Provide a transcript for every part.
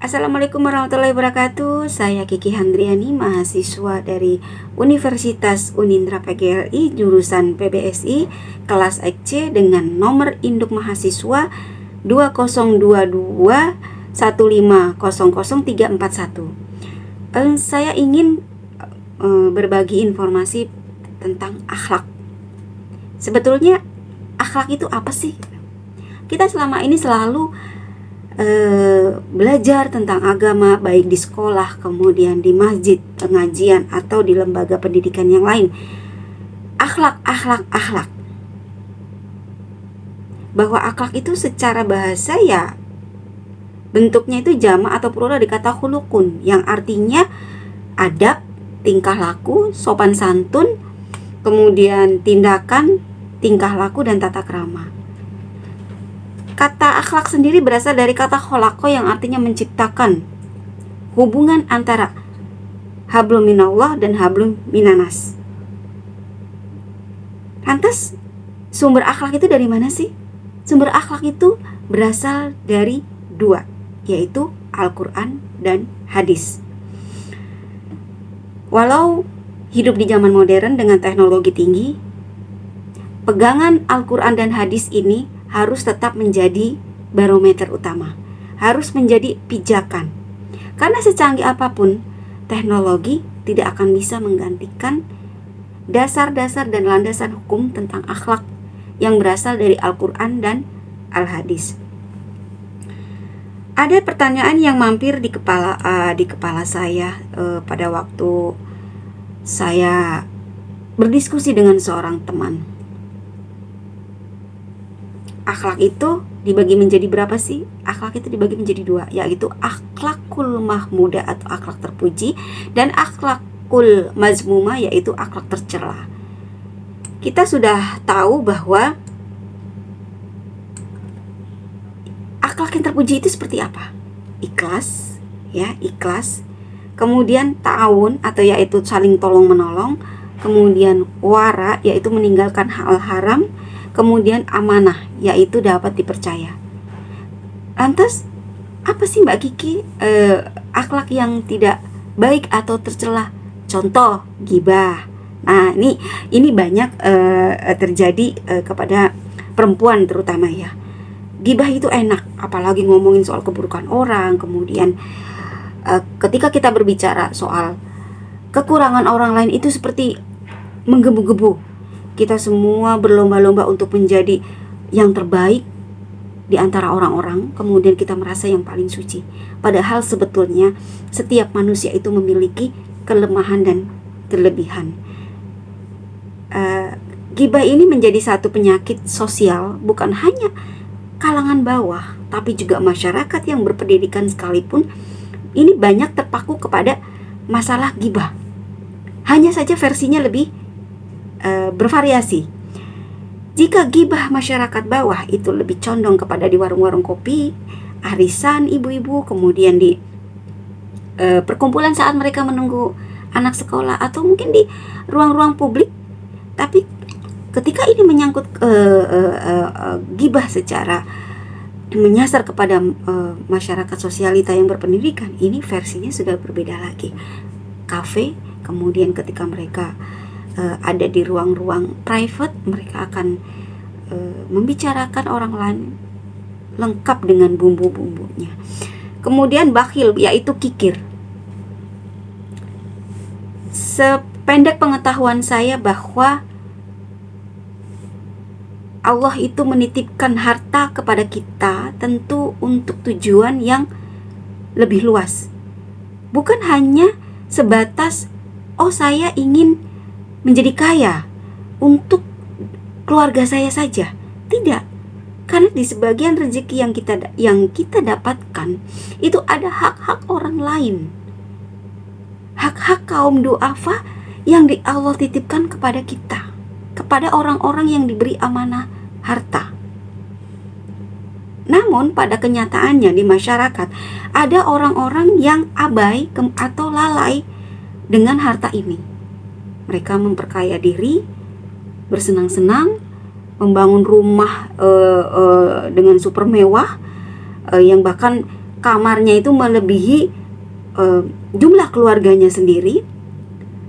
Assalamualaikum warahmatullahi wabarakatuh. Saya Kiki Handriani, mahasiswa dari Universitas Unindra PGRI, jurusan PBSI, kelas XC dengan nomor induk mahasiswa 202215000341. Saya ingin berbagi informasi tentang akhlak. Sebetulnya akhlak itu apa sih? Kita selama ini selalu belajar tentang agama, baik di sekolah, kemudian di masjid, pengajian, atau di lembaga pendidikan yang lain. Akhlak. Bahwa akhlak itu secara bahasa ya bentuknya itu jamak atau plural dari kata khulukun, yang artinya adab, tingkah laku, sopan santun, kemudian tindakan, tingkah laku, dan tata krama. Kata akhlak sendiri berasal dari kata kholaqo yang artinya menciptakan, hubungan antara hablum minallah dan hablum minanas. Lantas, sumber akhlak itu dari mana sih? Sumber akhlak itu berasal dari dua, yaitu Al-Quran dan hadis. Walau hidup di zaman modern dengan teknologi tinggi, pegangan Al-Quran dan hadis ini harus tetap menjadi barometer utama, harus menjadi pijakan. Karena secanggih apapun, teknologi tidak akan bisa menggantikan dasar-dasar dan landasan hukum tentang akhlak yang berasal dari Al-Quran dan Al-Hadis. Ada pertanyaan yang mampir di kepala saya pada waktu saya berdiskusi dengan seorang teman. Akhlak itu dibagi menjadi berapa sih? Akhlak itu dibagi menjadi dua, yaitu akhlakul mahmudah atau akhlak terpuji, dan akhlakul mazmumah, yaitu akhlak tercela. Kita sudah tahu bahwa akhlak yang terpuji itu seperti apa? Ikhlas, ya, ikhlas. Kemudian ta'awun atau yaitu saling tolong menolong. Kemudian wara, yaitu meninggalkan hal haram. Kemudian amanah, yaitu dapat dipercaya. Lantas, apa sih Mbak Kiki akhlak yang tidak baik atau tercela? Contoh, ghibah. Nah, ini banyak terjadi kepada perempuan terutama ya. Ghibah itu enak, apalagi ngomongin soal keburukan orang. Kemudian ketika kita berbicara soal kekurangan orang lain, itu seperti menggebu-gebu. Kita semua berlomba-lomba untuk menjadi yang terbaik di antara orang-orang, kemudian kita merasa yang paling suci. Padahal sebetulnya setiap manusia itu memiliki kelemahan dan kelebihan. Ghibah ini menjadi satu penyakit sosial, bukan hanya kalangan bawah, tapi juga masyarakat yang berpendidikan sekalipun. Ini banyak terpaku kepada masalah ghibah. Hanya saja versinya lebih bervariasi. Jika ghibah masyarakat bawah itu lebih condong kepada di warung-warung kopi, arisan ibu-ibu, kemudian di perkumpulan saat mereka menunggu anak sekolah, atau mungkin di ruang-ruang publik. Tapi ketika ini menyangkut ghibah secara menyasar kepada masyarakat sosialita yang berpendidikan, ini versinya sudah berbeda lagi. Kafe, kemudian ketika mereka ada di ruang-ruang private, mereka akan membicarakan orang lain lengkap dengan bumbu-bumbunya. Kemudian bakhil, yaitu kikir. Sependek pengetahuan saya bahwa Allah itu menitipkan harta kepada kita tentu untuk tujuan yang lebih luas. Bukan hanya sebatas, oh saya ingin menjadi kaya untuk keluarga saya saja. Tidak. Karena di sebagian rezeki yang kita dapatkan itu ada hak-hak orang lain. Hak-hak kaum du'afa yang Allah titipkan kepada kita, kepada orang-orang yang diberi amanah harta. Namun pada kenyataannya di masyarakat ada orang-orang yang abai atau lalai dengan harta ini. Mereka memperkaya diri, bersenang-senang, membangun rumah dengan super mewah, yang bahkan kamarnya itu melebihi jumlah keluarganya sendiri.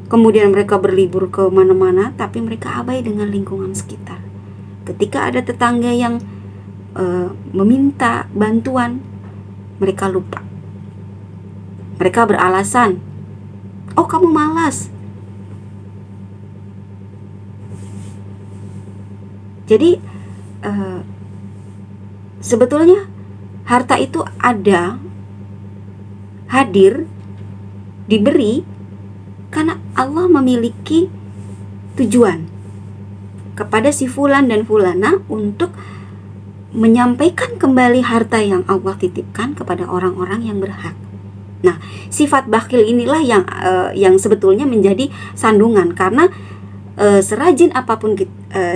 Kemudian mereka berlibur ke mana-mana, tapi mereka abai dengan lingkungan sekitar. Ketika ada tetangga yang meminta bantuan, mereka lupa. Mereka beralasan, oh kamu malas. Jadi sebetulnya harta itu ada, hadir, diberi karena Allah memiliki tujuan kepada si fulan dan fulana untuk menyampaikan kembali harta yang Allah titipkan kepada orang-orang yang berhak. Nah, sifat bakhil inilah yang sebetulnya menjadi sandungan, karena serajin apapun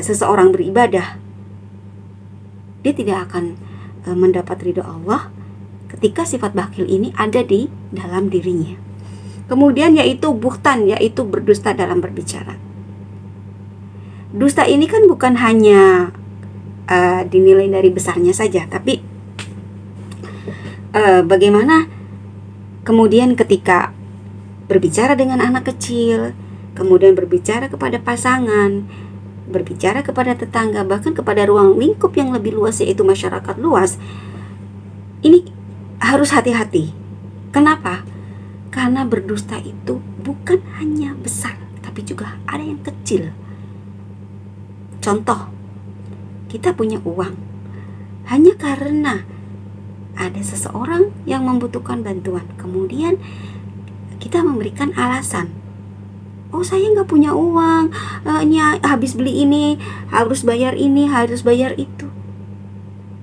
seseorang beribadah, dia tidak akan mendapat ridho Allah ketika sifat bakhil ini ada di dalam dirinya. Kemudian yaitu buhtan, yaitu berdusta dalam berbicara. Dusta ini kan bukan hanya dinilai dari besarnya saja, tapi bagaimana kemudian ketika berbicara dengan anak kecil, kemudian berbicara kepada pasangan, berbicara kepada tetangga, bahkan kepada ruang lingkup yang lebih luas, yaitu masyarakat luas, ini harus hati-hati. Kenapa? Karena berdusta itu bukan hanya besar, tapi juga ada yang kecil. Contoh, kita punya uang hanya karena ada seseorang yang membutuhkan bantuan, kemudian kita memberikan alasan, oh saya nggak punya uang, ini habis beli ini, harus bayar ini, harus bayar itu.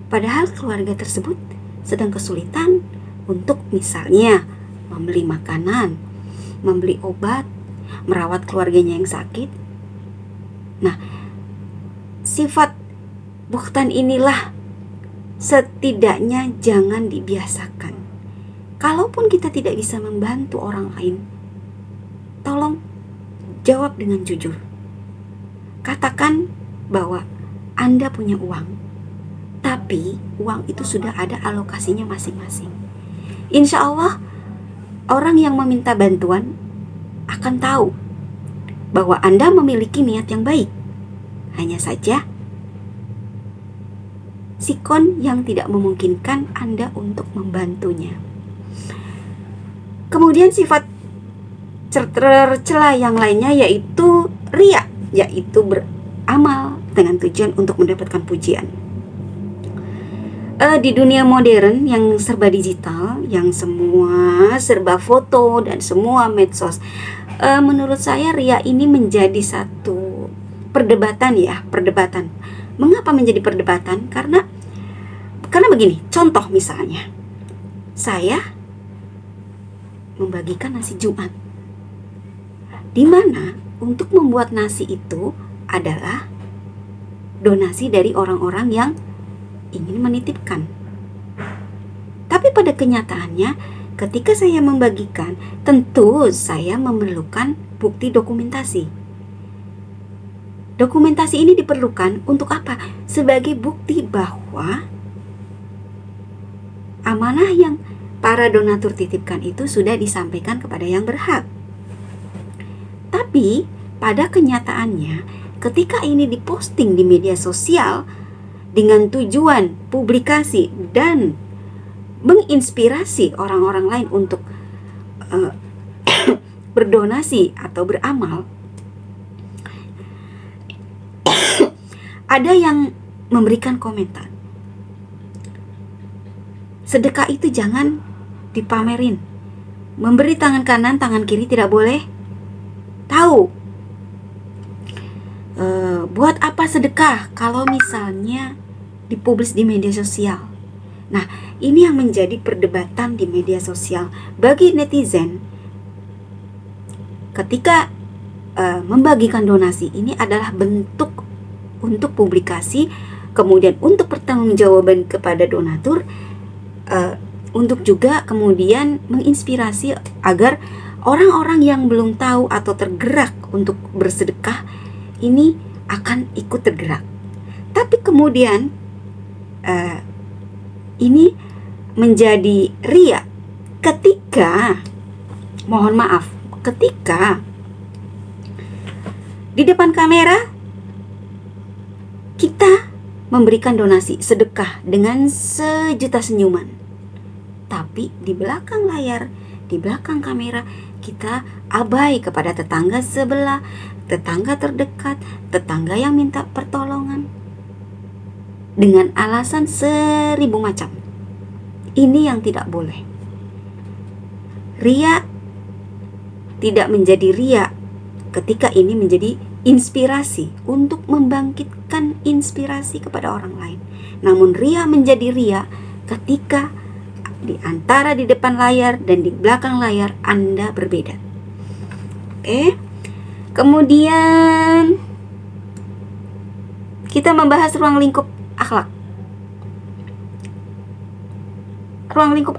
Padahal keluarga tersebut sedang kesulitan untuk misalnya membeli makanan, membeli obat, merawat keluarganya yang sakit. Nah, sifat buhtan inilah setidaknya jangan dibiasakan. Kalaupun kita tidak bisa membantu orang lain, tolong jawab dengan jujur. Katakan bahwa Anda punya uang, tapi uang itu sudah ada alokasinya masing-masing. Insya Allah orang yang meminta bantuan akan tahu bahwa Anda memiliki niat yang baik. Hanya saja sikon yang tidak memungkinkan Anda untuk membantunya. Kemudian sifat tercela yang lainnya yaitu riya, yaitu beramal dengan tujuan untuk mendapatkan pujian. Di dunia modern yang serba digital, yang semua serba foto dan semua medsos, menurut saya riya ini menjadi satu perdebatan. Mengapa menjadi perdebatan? Karena begini, contoh misalnya, saya membagikan nasi Jumat, di mana untuk membuat nasi itu adalah donasi dari orang-orang yang ingin menitipkan. Tapi pada kenyataannya, ketika saya membagikan, tentu saya memerlukan bukti dokumentasi. Dokumentasi ini diperlukan untuk apa? Sebagai bukti bahwa amanah yang para donatur titipkan itu sudah disampaikan kepada yang berhak. Tapi pada kenyataannya, ketika ini diposting di media sosial dengan tujuan publikasi dan menginspirasi orang-orang lain untuk berdonasi atau beramal, ada yang memberikan komentar, sedekah itu jangan dipamerin, memberi tangan kanan, tangan kiri tidak boleh tahu. Buat apa sedekah kalau misalnya dipublis di media sosial? Nah, ini yang menjadi perdebatan di media sosial bagi netizen. Ketika membagikan donasi, ini adalah bentuk untuk publikasi, kemudian untuk pertanggungjawaban kepada donatur, untuk juga kemudian menginspirasi agar orang-orang yang belum tahu atau tergerak untuk bersedekah ini akan ikut tergerak. Tapi kemudian ini menjadi ria ketika, mohon maaf, ketika di depan kamera kita memberikan donasi sedekah dengan sejuta senyuman, tapi di belakang layar, di belakang kamera kita abai kepada tetangga sebelah, tetangga terdekat, tetangga yang minta pertolongan dengan alasan 1000 macam. Ini yang tidak boleh. Ria tidak menjadi ria ketika ini menjadi inspirasi untuk membangkitkan inspirasi kepada orang lain. Namun ria menjadi ria ketika di antara di depan layar dan di belakang layar Anda berbeda. Oke. Kemudian kita membahas ruang lingkup akhlak. Ruang lingkup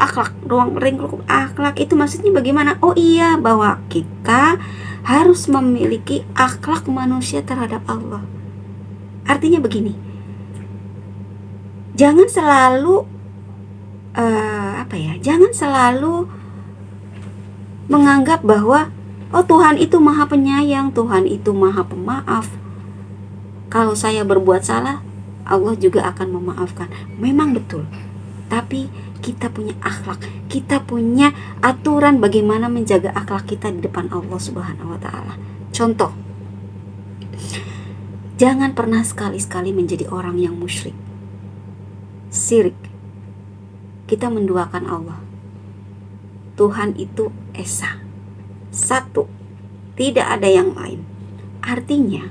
akhlak itu maksudnya bagaimana? Oh iya, bahwa kita harus memiliki akhlak manusia terhadap Allah. Artinya begini, jangan selalu jangan selalu menganggap bahwa Tuhan itu maha penyayang, Tuhan itu maha pemaaf. Kalau saya berbuat salah, Allah juga akan memaafkan. Memang betul. Tapi kita punya akhlak, kita punya aturan bagaimana menjaga akhlak kita di depan Allah Subhanahu wa Ta'ala. Contoh, jangan pernah sekali-sekali menjadi orang yang musyrik, syirik. Kita menduakan Allah. Tuhan itu esa, satu, tidak ada yang lain. Artinya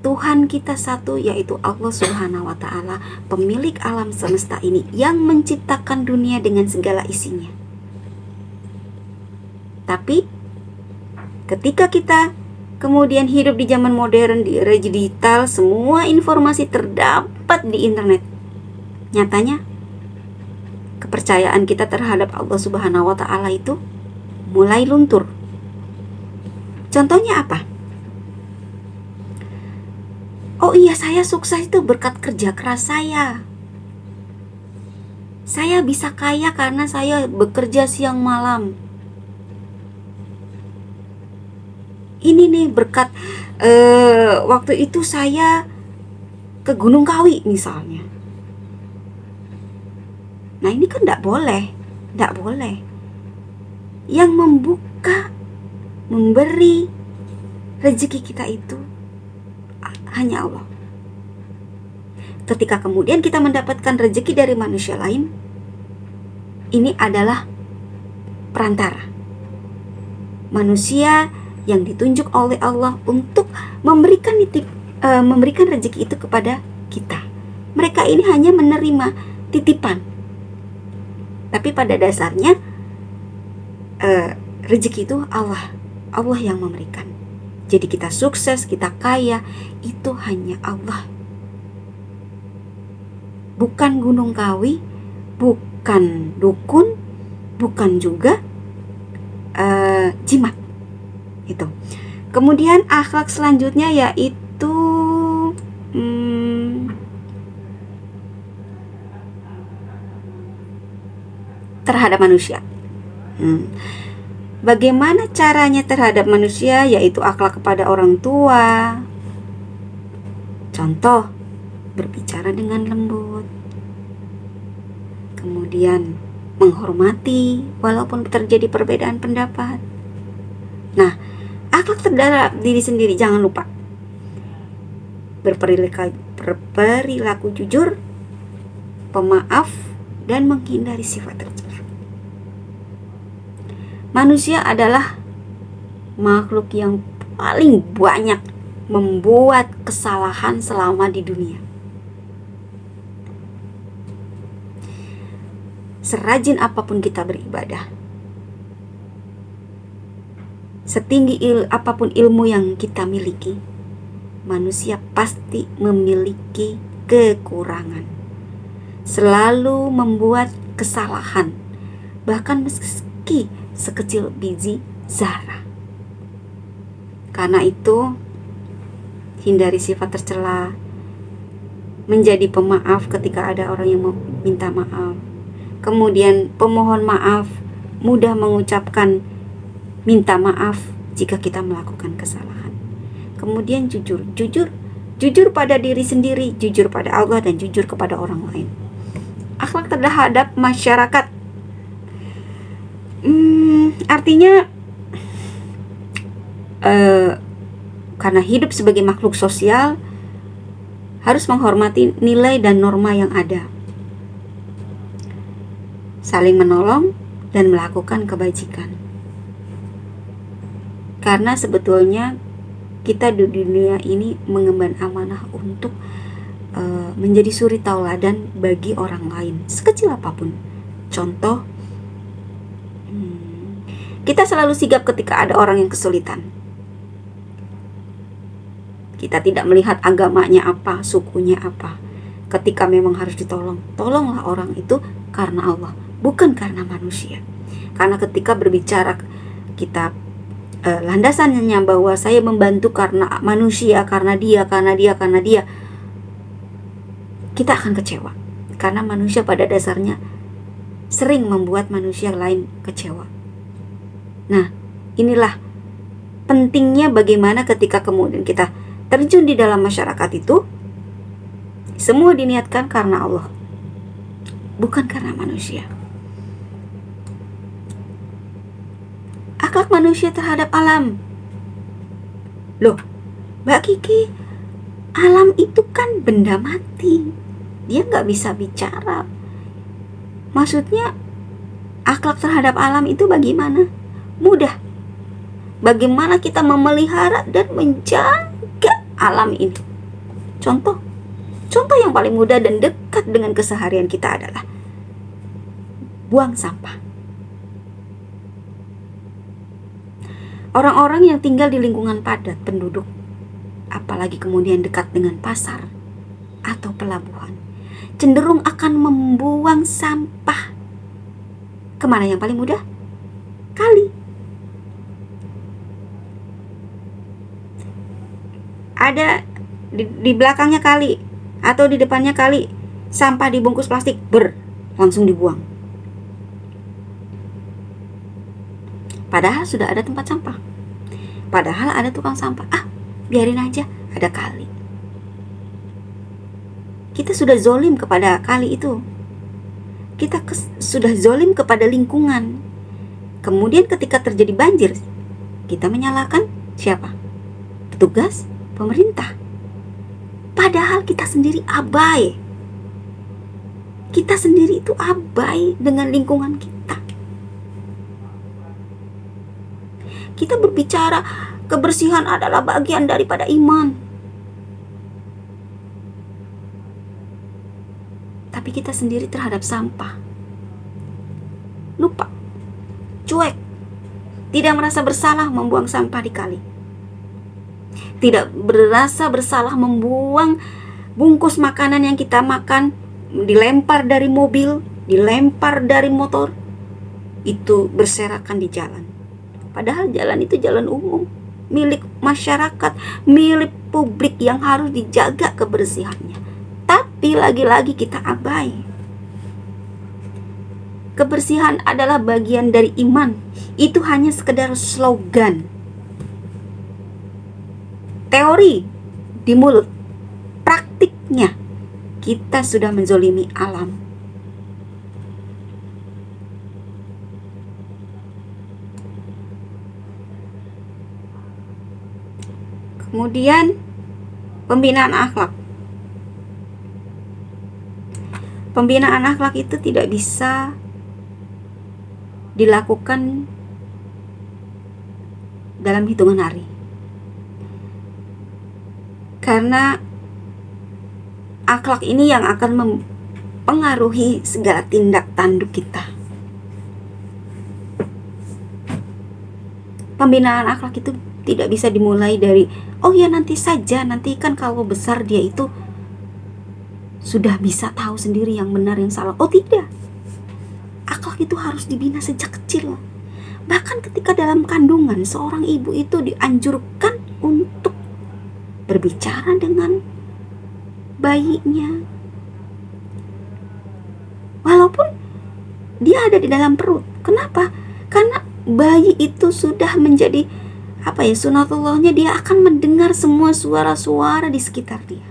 Tuhan kita satu, yaitu Allah Subhanahu wa Ta'ala, pemilik alam semesta ini, yang menciptakan dunia dengan segala isinya. Tapi ketika kita kemudian hidup di zaman modern, di era digital, semua informasi terdapat di internet, nyatanya kepercayaan kita terhadap Allah Subhanahu wa Ta'ala itu mulai luntur. Contohnya apa? Oh iya, saya sukses itu berkat kerja keras saya. Saya bisa kaya karena saya bekerja siang malam. Ini nih berkat waktu itu saya ke Gunung Kawi misalnya. Nah ini kan tidak boleh. Yang membuka, memberi rezeki kita itu hanya Allah. Ketika kemudian kita mendapatkan rezeki dari manusia lain, ini adalah perantara, manusia yang ditunjuk oleh Allah untuk memberikan rezeki itu kepada kita. Mereka ini hanya menerima titipan, tapi pada dasarnya rezeki itu Allah yang memberikan. Jadi kita sukses, kita kaya, itu hanya Allah. Bukan Gunung Kawi, bukan dukun, bukan juga jimat. Itu. Kemudian akhlak selanjutnya yaitu terhadap manusia. Bagaimana caranya terhadap manusia? Yaitu akhlak kepada orang tua. Contoh, berbicara dengan lembut, kemudian menghormati walaupun terjadi perbedaan pendapat. Nah, akhlak terhadap diri sendiri, jangan lupa berperilaku jujur, pemaaf, dan menghindari sifat tercela. Manusia adalah makhluk yang paling banyak membuat kesalahan selama di dunia. Serajin apapun kita beribadah, setinggi apapun ilmu yang kita miliki, manusia pasti memiliki kekurangan, selalu membuat kesalahan, bahkan meski sekecil biji zarah. Karena itu, hindari sifat tercela, menjadi pemaaf ketika ada orang yang meminta maaf. Kemudian pemohon maaf mudah mengucapkan minta maaf jika kita melakukan kesalahan. Kemudian jujur pada diri sendiri, jujur pada Allah, dan jujur kepada orang lain. Akhlak terhadap masyarakat, artinya karena hidup sebagai makhluk sosial harus menghormati nilai dan norma yang ada, saling menolong dan melakukan kebajikan. Karena sebetulnya kita di dunia ini mengemban amanah untuk menjadi suri tauladan bagi orang lain, sekecil apapun. Contoh, kita selalu sigap ketika ada orang yang kesulitan. Kita tidak melihat agamanya apa, sukunya apa. Ketika memang harus ditolong, tolonglah orang itu karena Allah, bukan karena manusia. Karena ketika berbicara kita landasannya bahwa saya membantu karena manusia, karena dia, kita akan kecewa. Karena manusia pada dasarnya sering membuat manusia lain kecewa. Nah, inilah pentingnya bagaimana ketika kemudian kita terjun di dalam masyarakat itu, semua diniatkan karena Allah, bukan karena manusia. Akhlak manusia terhadap alam. Loh, Mbak Kiki, alam itu kan benda mati, dia nggak bisa bicara. Maksudnya akhlak terhadap alam itu bagaimana? Mudah. Bagaimana kita memelihara dan menjaga alam ini? Contoh yang paling mudah dan dekat dengan keseharian kita adalah buang sampah. Orang-orang yang tinggal di lingkungan padat penduduk, apalagi kemudian dekat dengan pasar atau pelabuhan, cenderung akan membuang sampah kemana yang paling mudah? Kali. Ada di belakangnya kali atau di depannya kali, sampah dibungkus plastik, langsung dibuang. Padahal sudah ada tempat sampah, padahal ada tukang sampah. Biarin aja, ada kali. Kita sudah zolim kepada kali itu. Kita sudah zolim kepada lingkungan. Kemudian ketika terjadi banjir, kita menyalahkan siapa? Petugas, pemerintah. Padahal kita sendiri abai. Kita sendiri itu abai dengan lingkungan kita. Kita berbicara kebersihan adalah bagian daripada iman. Tapi kita sendiri terhadap sampah lupa, cuek, tidak merasa bersalah membuang sampah di kali, tidak merasa bersalah membuang bungkus makanan yang kita makan, dilempar dari mobil, dilempar dari motor, itu berserakan di jalan. Padahal jalan itu jalan umum, milik masyarakat, milik publik yang harus dijaga kebersihannya. Tapi lagi-lagi kita abai. Kebersihan adalah bagian dari iman. Itu hanya sekedar slogan, teori di mulut. Praktiknya kita sudah menzolimi alam. Kemudian pembinaan akhlak. Pembinaan akhlak itu tidak bisa dilakukan dalam hitungan hari. Karena akhlak ini yang akan mempengaruhi segala tindak tanduk kita. Pembinaan akhlak itu tidak bisa dimulai dari, oh ya nanti saja, nanti kan kalau besar dia itu sudah bisa tahu sendiri yang benar yang salah. Oh tidak, akhlak itu harus dibina sejak kecil. Bahkan ketika dalam kandungan, seorang ibu itu dianjurkan untuk berbicara dengan bayinya. Walaupun dia ada di dalam perut. Kenapa? Karena bayi itu sudah menjadi sunatullahnya, dia akan mendengar semua suara-suara di sekitar dia.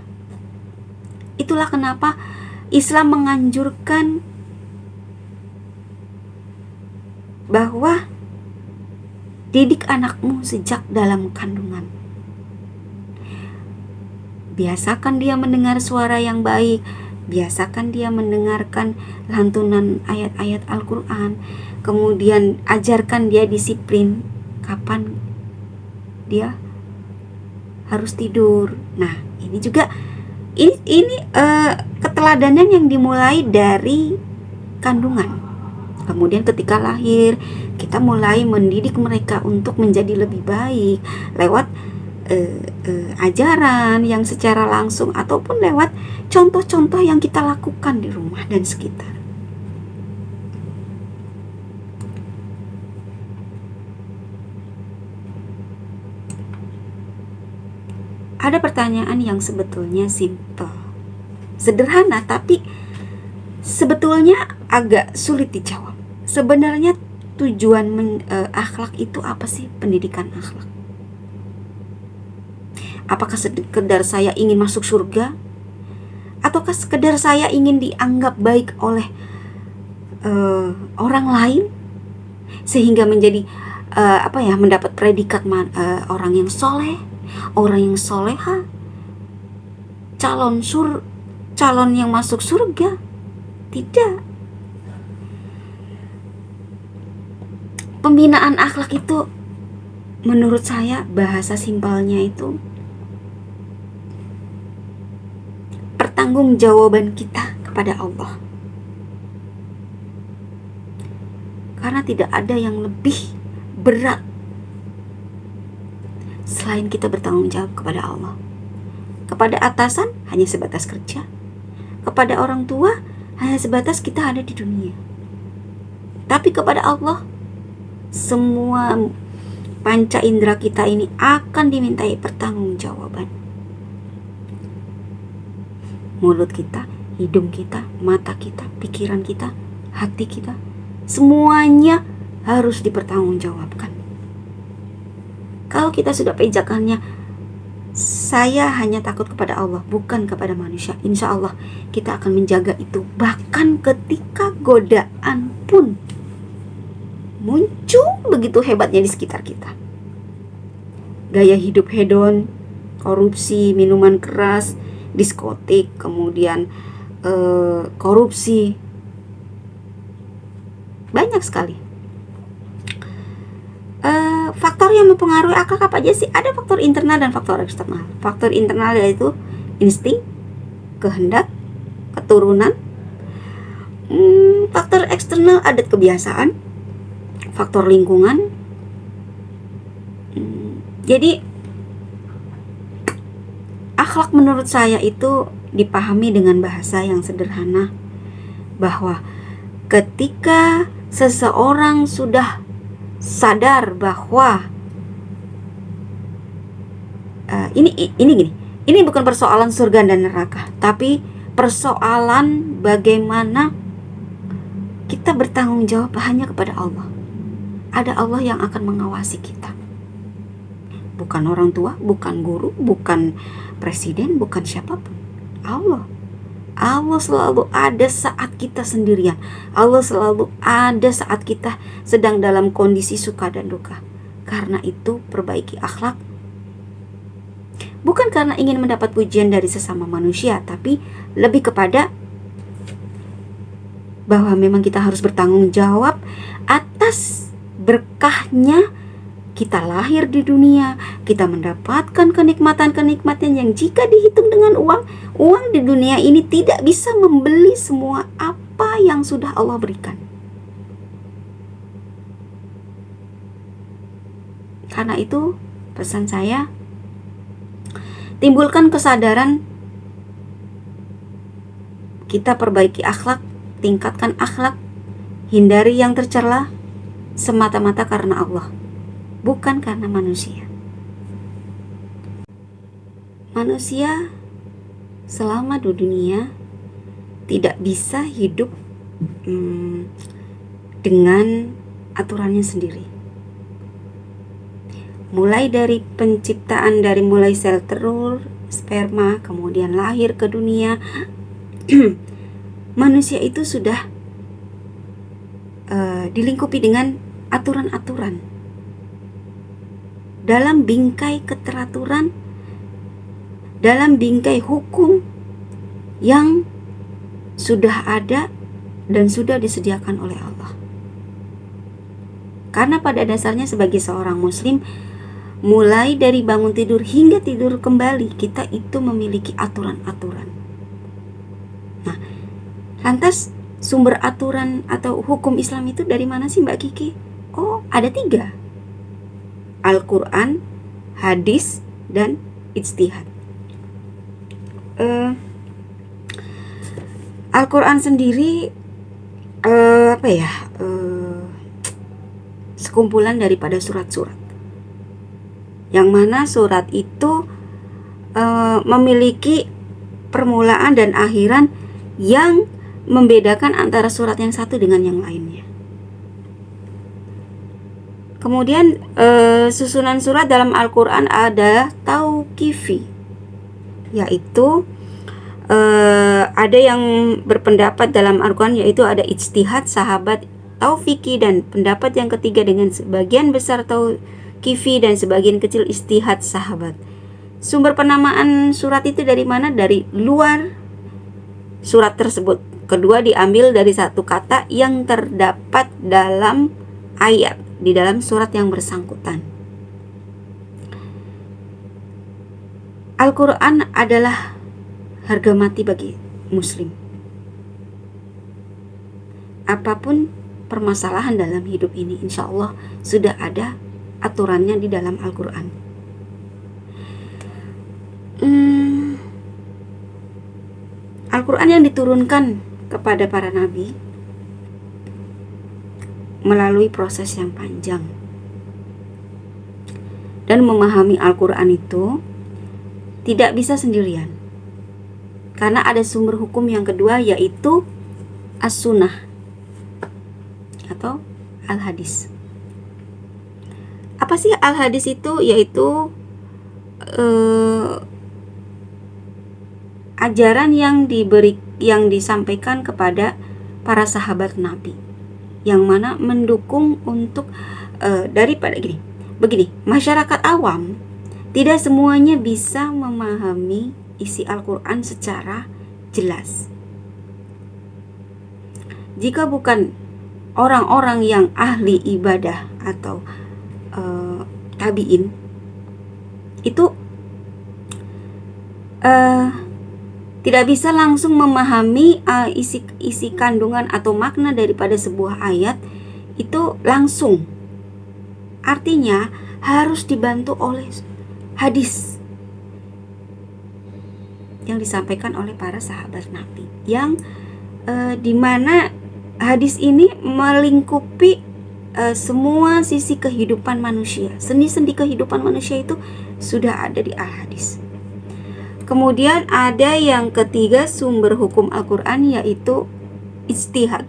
Itulah kenapa Islam menganjurkan bahwa didik anakmu sejak dalam kandungan. Biasakan dia mendengar suara yang baik, biasakan dia mendengarkan lantunan ayat-ayat Al-Quran. Kemudian ajarkan dia disiplin, kapan dia harus tidur. Nah, ini juga keteladanan yang dimulai dari kandungan. Kemudian ketika lahir, kita mulai mendidik mereka untuk menjadi lebih baik lewat ajaran yang secara langsung ataupun lewat contoh-contoh yang kita lakukan di rumah dan sekitar. Ada pertanyaan yang sebetulnya simple, sederhana, tapi sebetulnya agak sulit dijawab. Sebenarnya tujuan akhlak itu apa sih? Pendidikan akhlak. Apakah sekedar saya ingin masuk surga? Ataukah sekedar saya ingin dianggap baik oleh orang lain sehingga menjadi mendapat predikat orang yang soleh, orang yang soleha, calon yang masuk surga? Tidak. Pembinaan akhlak itu menurut saya bahasa simpelnya itu pertanggungjawaban kita kepada Allah. Karena tidak ada yang lebih berat selain kita bertanggung jawab kepada Allah. Kepada atasan hanya sebatas kerja, kepada orang tua hanya sebatas kita ada di dunia. Tapi kepada Allah, semua panca indera kita ini akan dimintai pertanggungjawaban. Mulut kita, hidung kita, mata kita, pikiran kita, hati kita, semuanya harus dipertanggungjawabkan. Kalau kita sudah pejakannya, saya hanya takut kepada Allah, bukan kepada manusia, insya Allah kita akan menjaga itu. Bahkan ketika godaan pun muncul begitu hebatnya di sekitar kita, gaya hidup hedon, korupsi, minuman keras, diskotik, kemudian korupsi, banyak sekali faktor yang mempengaruhi akhlak. Apa aja sih? Ada faktor internal dan faktor eksternal. Faktor internal yaitu insting, kehendak, keturunan. Faktor eksternal adat kebiasaan, faktor lingkungan. Jadi akhlak menurut saya itu dipahami dengan bahasa yang sederhana, bahwa ketika seseorang sudah sadar bahwa ini bukan persoalan surga dan neraka, tapi persoalan bagaimana kita bertanggung jawab hanya kepada Allah. Ada Allah yang akan mengawasi kita, bukan orang tua, bukan guru, bukan presiden, bukan siapapun. Allah selalu ada saat kita sendirian. Allah selalu ada saat kita sedang dalam kondisi suka dan duka. Karena itu perbaiki akhlak, bukan karena ingin mendapat pujian dari sesama manusia, tapi lebih kepada bahwa memang kita harus bertanggung jawab atas berkahnya kita lahir di dunia, kita mendapatkan kenikmatan-kenikmatan yang jika dihitung dengan uang di dunia ini tidak bisa membeli semua apa yang sudah Allah berikan. Karena itu pesan saya, timbulkan kesadaran, kita perbaiki akhlak, tingkatkan akhlak, hindari yang tercela semata-mata karena Allah, bukan karena manusia. Manusia selama di dunia tidak bisa hidup dengan aturannya sendiri. Mulai dari penciptaan, dari mulai sel telur, sperma, kemudian lahir ke dunia, manusia itu sudah dilingkupi dengan aturan-aturan. Dalam bingkai keteraturan, dalam bingkai hukum yang sudah ada dan sudah disediakan oleh Allah. Karena pada dasarnya sebagai seorang muslim, mulai dari bangun tidur hingga tidur kembali, kita itu memiliki aturan-aturan. Nah, lantas sumber aturan atau hukum Islam itu dari mana sih Mbak Kiki? Oh, ada 3. Al-Quran, hadis, dan ijtihad. Al-Quran sendiri sekumpulan daripada surat-surat, yang mana surat itu memiliki permulaan dan akhiran yang membedakan antara surat yang satu dengan yang lainnya. Kemudian susunan surat dalam Al-Quran ada tauqifi, yaitu ada yang berpendapat dalam Al-Quran yaitu ada ijtihad sahabat, taufiqi, dan pendapat yang ketiga dengan sebagian besar tauqifi dan sebagian kecil ijtihad sahabat. Sumber penamaan surat itu dari mana? Dari luar surat tersebut. Kedua, diambil dari satu kata yang terdapat dalam ayat di dalam surat yang bersangkutan. Al-Quran adalah harga mati bagi muslim. Apapun permasalahan dalam hidup ini, insya Allah sudah ada aturannya di dalam Al-Quran. Al-Quran yang diturunkan kepada para nabi melalui proses yang panjang. Dan memahami Al-Quran itu tidak bisa sendirian, karena ada sumber hukum yang kedua, yaitu as-sunnah atau al-hadis. Apa sih al-hadis itu? Yaitu ajaran yang disampaikan kepada para sahabat Nabi, yang mana mendukung untuk daripada begini, masyarakat awam tidak semuanya bisa memahami isi Al-Quran secara jelas. Jika bukan orang-orang yang ahli ibadah atau tabi'in, itu tidak bisa langsung memahami isi kandungan atau makna daripada sebuah ayat itu langsung. Artinya harus dibantu oleh hadis yang disampaikan oleh para sahabat Nabi, yang dimana hadis ini melingkupi semua sisi kehidupan manusia. Sendi-sendi kehidupan manusia itu sudah ada di al-hadis. Kemudian ada yang ketiga sumber hukum Al-Quran, yaitu ijtihad.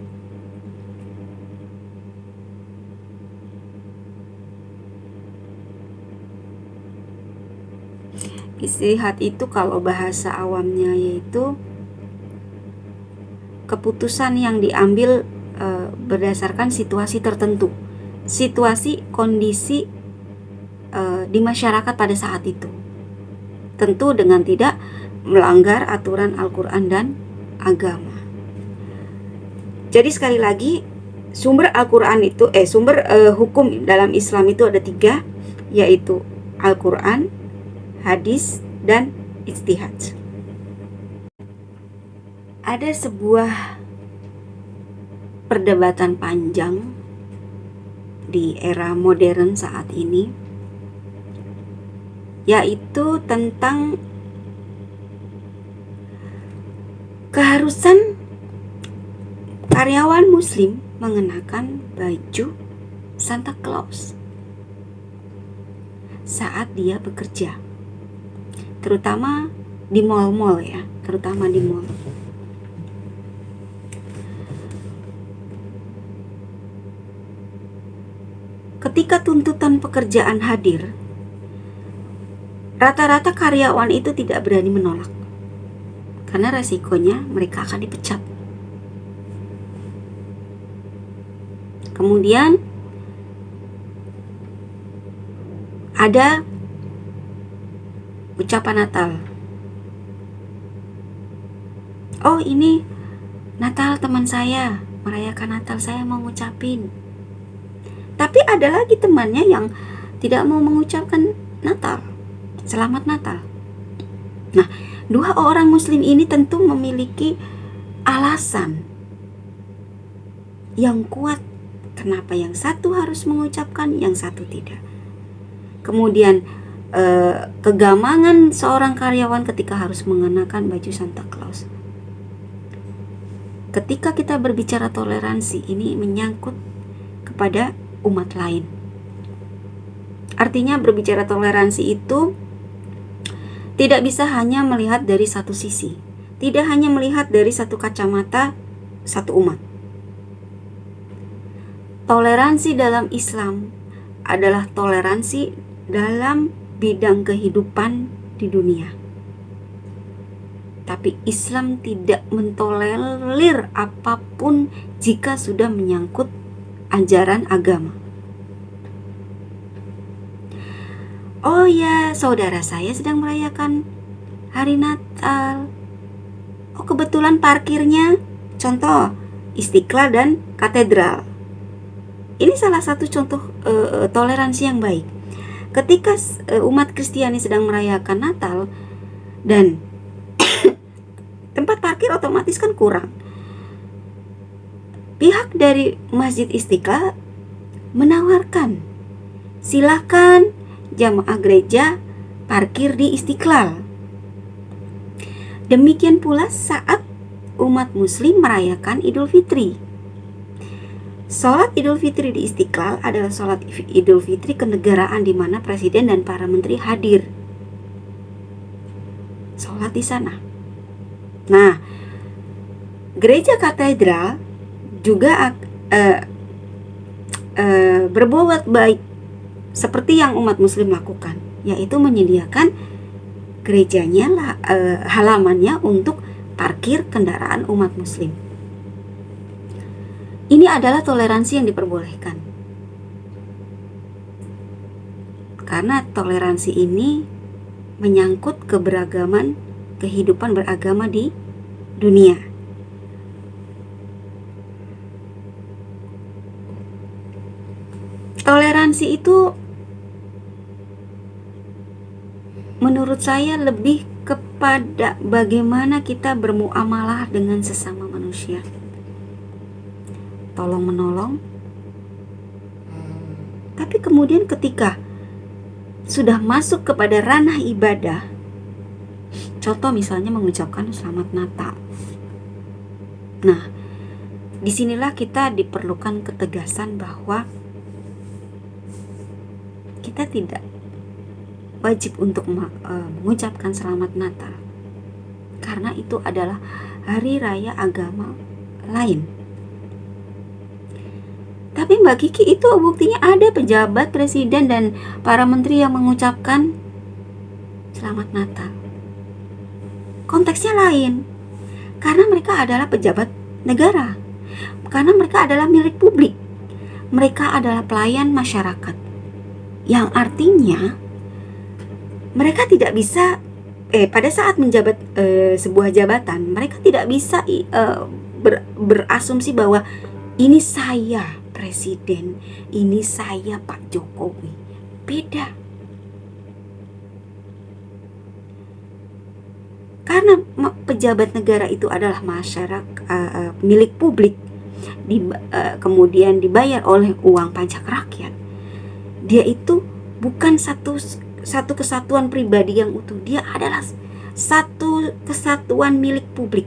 Ijtihad itu kalau bahasa awamnya yaitu keputusan yang diambil berdasarkan situasi tertentu, situasi kondisi di masyarakat pada saat itu, tentu dengan tidak melanggar aturan Al-Quran dan agama. Jadi sekali lagi, sumber Al-Quran itu sumber hukum dalam Islam itu ada 3, yaitu Al-Quran, hadis, dan ijtihad. Ada sebuah perdebatan panjang di era modern saat ini, yaitu tentang keharusan karyawan muslim mengenakan baju Santa Claus saat dia bekerja, terutama di mall-mall ya, terutama di mall. Ketika tuntutan pekerjaan hadir, rata-rata karyawan itu tidak berani menolak karena resikonya mereka akan dipecat. Kemudian ada ucapan Natal. Oh, ini Natal teman saya, merayakan Natal, saya mau ngucapin. Tapi ada lagi temannya yang tidak mau mengucapkan Natal, Selamat Natal. Nah, dua orang muslim ini tentu memiliki alasan yang kuat kenapa yang satu harus mengucapkan, yang satu tidak. Kemudian kegamangan seorang karyawan ketika harus mengenakan baju Santa Claus. Ketika kita berbicara toleransi, ini menyangkut kepada umat lain. Artinya berbicara toleransi itu tidak bisa hanya melihat dari satu sisi, tidak hanya melihat dari satu kacamata satu umat. Toleransi dalam Islam adalah toleransi dalam bidang kehidupan di dunia. Tapi Islam tidak mentolerir apapun jika sudah menyangkut ajaran agama. Oh ya, saudara saya sedang merayakan hari Natal. Oh, kebetulan parkirnya, contoh, Istiqlal dan Katedral. Ini salah satu contoh toleransi yang baik. Ketika umat Kristiani sedang merayakan Natal dan tempat parkir otomatis kan kurang, pihak dari Masjid Istiqlal menawarkan, silakan jamaah gereja parkir di Istiqlal. Demikian pula saat umat muslim merayakan Idul Fitri. Sholat Idul Fitri di Istiqlal adalah sholat Idul Fitri kenegaraan di mana presiden dan para menteri hadir. Sholat di sana. Nah, gereja katedral juga berbuat baik seperti yang umat muslim lakukan, yaitu menyediakan gerejanya halamannya untuk parkir kendaraan umat muslim. Ini adalah toleransi yang diperbolehkan, karena toleransi ini menyangkut keberagaman kehidupan beragama di dunia. Toleransi itu menurut saya lebih kepada bagaimana kita bermuamalah dengan sesama manusia. Tolong menolong. Tapi kemudian ketika sudah masuk kepada ranah ibadah, contoh misalnya mengucapkan Selamat Natal. Nah, disinilah kita diperlukan ketegasan bahwa kita tidak wajib untuk mengucapkan Selamat Natal, karena itu adalah hari raya agama lain. Tapi Mbak Kiki, itu buktinya ada pejabat, presiden, dan para menteri yang mengucapkan Selamat Natal. Konteksnya lain, karena mereka adalah pejabat negara, karena mereka adalah milik publik, mereka adalah pelayan masyarakat, yang artinya mereka tidak bisa pada saat menjabat sebuah jabatan, mereka tidak bisa berasumsi bahwa ini saya presiden, ini saya Pak Jokowi. Beda. Karena pejabat negara itu adalah masyarakat, milik publik, kemudian dibayar oleh uang pajak rakyat. Dia itu bukan satu kesatuan pribadi yang utuh, dia adalah satu kesatuan milik publik.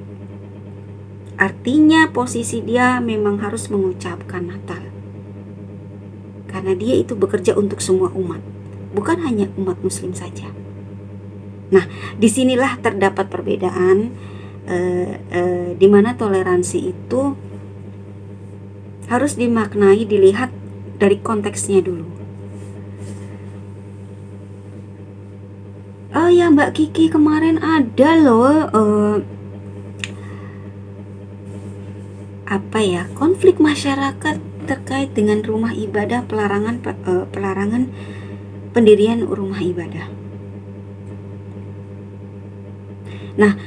Artinya posisi dia memang harus mengucapkan Natal, karena dia itu bekerja untuk semua umat, bukan hanya umat muslim saja. Nah, disinilah terdapat perbedaan di mana toleransi itu harus dimaknai, dilihat dari konteksnya dulu. Oh ya Mbak Kiki, kemarin ada loh konflik masyarakat terkait dengan rumah ibadah, pelarangan pendirian rumah ibadah. Nah,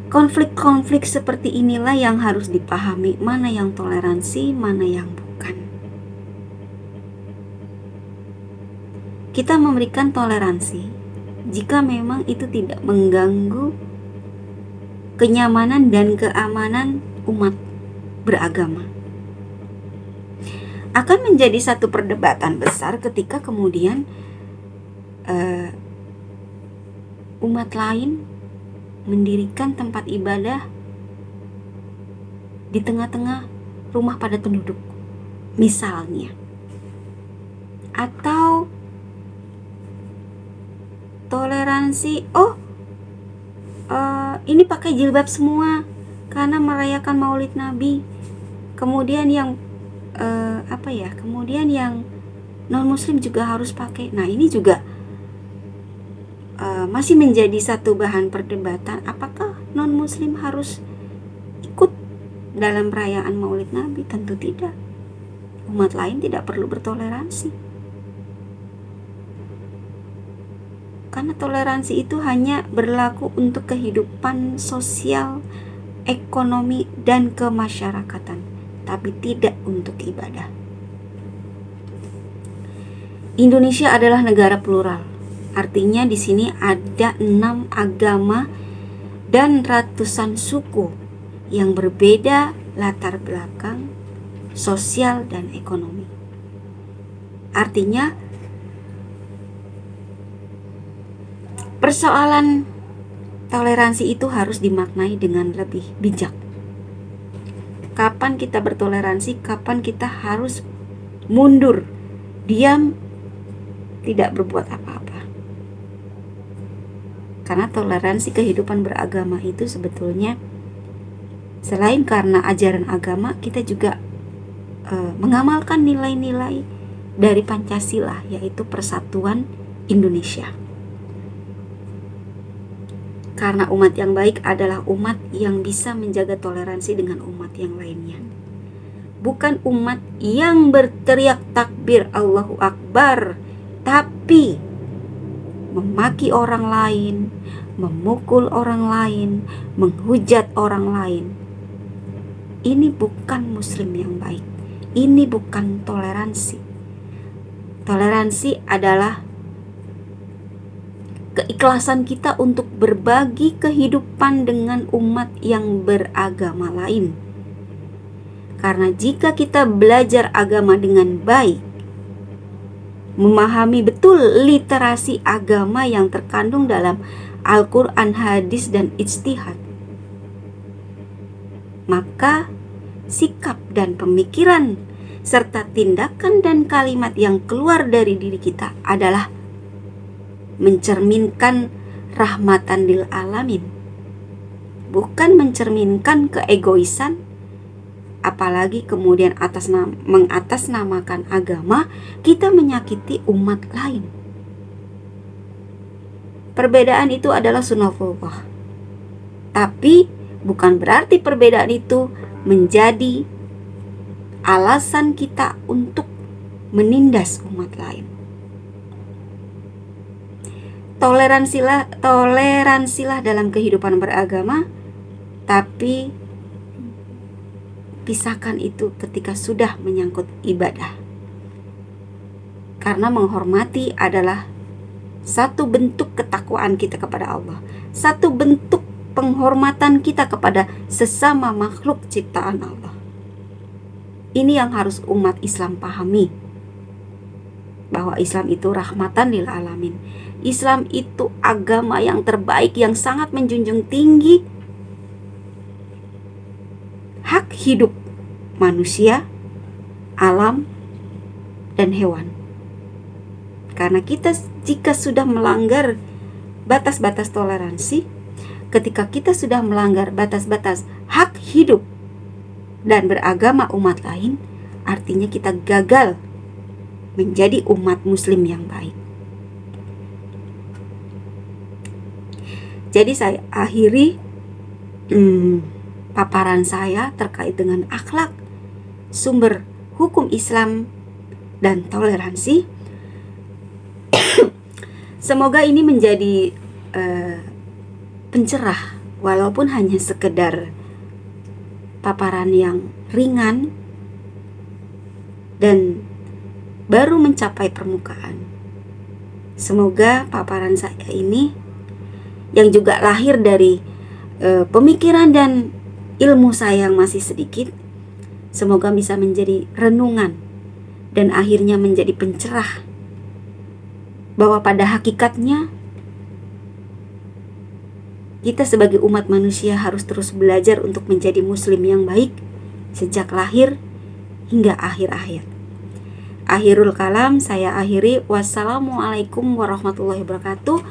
konflik-konflik seperti inilah yang harus dipahami, mana yang toleransi, mana yang bukan. Kita memberikan toleransi jika memang itu tidak mengganggu kenyamanan dan keamanan umat beragama. Akan menjadi satu perdebatan besar ketika kemudian umat lain mendirikan tempat ibadah di tengah-tengah rumah padat penduduk, misalnya. Atau toleransi, ini pakai jilbab semua karena merayakan Maulid Nabi. Kemudian yang kemudian yang non muslim juga harus pakai. Nah, ini juga masih menjadi satu bahan perdebatan. Apakah non muslim harus ikut dalam perayaan Maulid Nabi? Tentu tidak. Umat lain tidak perlu bertoleransi, karena toleransi itu hanya berlaku untuk kehidupan sosial, ekonomi, dan kemasyarakatan, tapi tidak untuk ibadah. Indonesia adalah negara plural. Artinya di sini ada 6 agama dan ratusan suku yang berbeda latar belakang sosial dan ekonomi. Artinya persoalan toleransi itu harus dimaknai dengan lebih bijak. Kapan kita bertoleransi, kapan kita harus mundur, diam, tidak berbuat apa-apa. Karena toleransi kehidupan beragama itu sebetulnya selain karena ajaran agama, kita juga mengamalkan nilai-nilai dari Pancasila, yaitu persatuan Indonesia. Karena umat yang baik adalah umat yang bisa menjaga toleransi dengan umat yang lainnya. Bukan umat yang berteriak takbir Allahu Akbar, tapi memaki orang lain, memukul orang lain, menghujat orang lain. Ini bukan muslim yang baik. Ini bukan toleransi. Toleransi adalah keikhlasan kita untuk berbagi kehidupan dengan umat yang beragama lain. Karena jika kita belajar agama dengan baik, memahami betul literasi agama yang terkandung dalam Al-Quran, hadis, dan ijtihad, maka sikap dan pemikiran serta tindakan dan kalimat yang keluar dari diri kita adalah mencerminkan rahmatan lil alamin, bukan mencerminkan keegoisan, apalagi kemudian mengatasnamakan agama kita menyakiti umat lain. Perbedaan itu adalah sunnahullah, tapi bukan berarti perbedaan itu menjadi alasan kita untuk menindas umat lain. Toleransilah dalam kehidupan beragama, tapi pisahkan itu ketika sudah menyangkut ibadah. Karena menghormati adalah satu bentuk ketakwaan kita kepada Allah, satu bentuk penghormatan kita kepada sesama makhluk ciptaan Allah. Ini yang harus umat Islam pahami, bahwa Islam itu rahmatan lil alamin. Islam itu agama yang terbaik, yang sangat menjunjung tinggi hak hidup manusia, alam, dan hewan. Karena kita jika sudah melanggar batas-batas toleransi, ketika kita sudah melanggar batas-batas hak hidup dan beragama umat lain, artinya kita gagal menjadi umat muslim yang baik. Jadi saya akhiri paparan saya terkait dengan akhlak, sumber hukum Islam, dan toleransi. Semoga ini menjadi pencerah, walaupun hanya sekedar paparan yang ringan dan baru mencapai permukaan. Semoga paparan saya ini, yang juga lahir dari pemikiran dan ilmu saya yang masih sedikit, semoga bisa menjadi renungan dan akhirnya menjadi pencerah bahwa pada hakikatnya kita sebagai umat manusia harus terus belajar untuk menjadi muslim yang baik sejak lahir hingga akhir hayat. Akhirul kalam saya akhiri. Wassalamualaikum warahmatullahi wabarakatuh.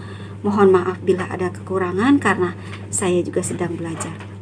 Mohon maaf bila ada kekurangan karena saya juga sedang belajar.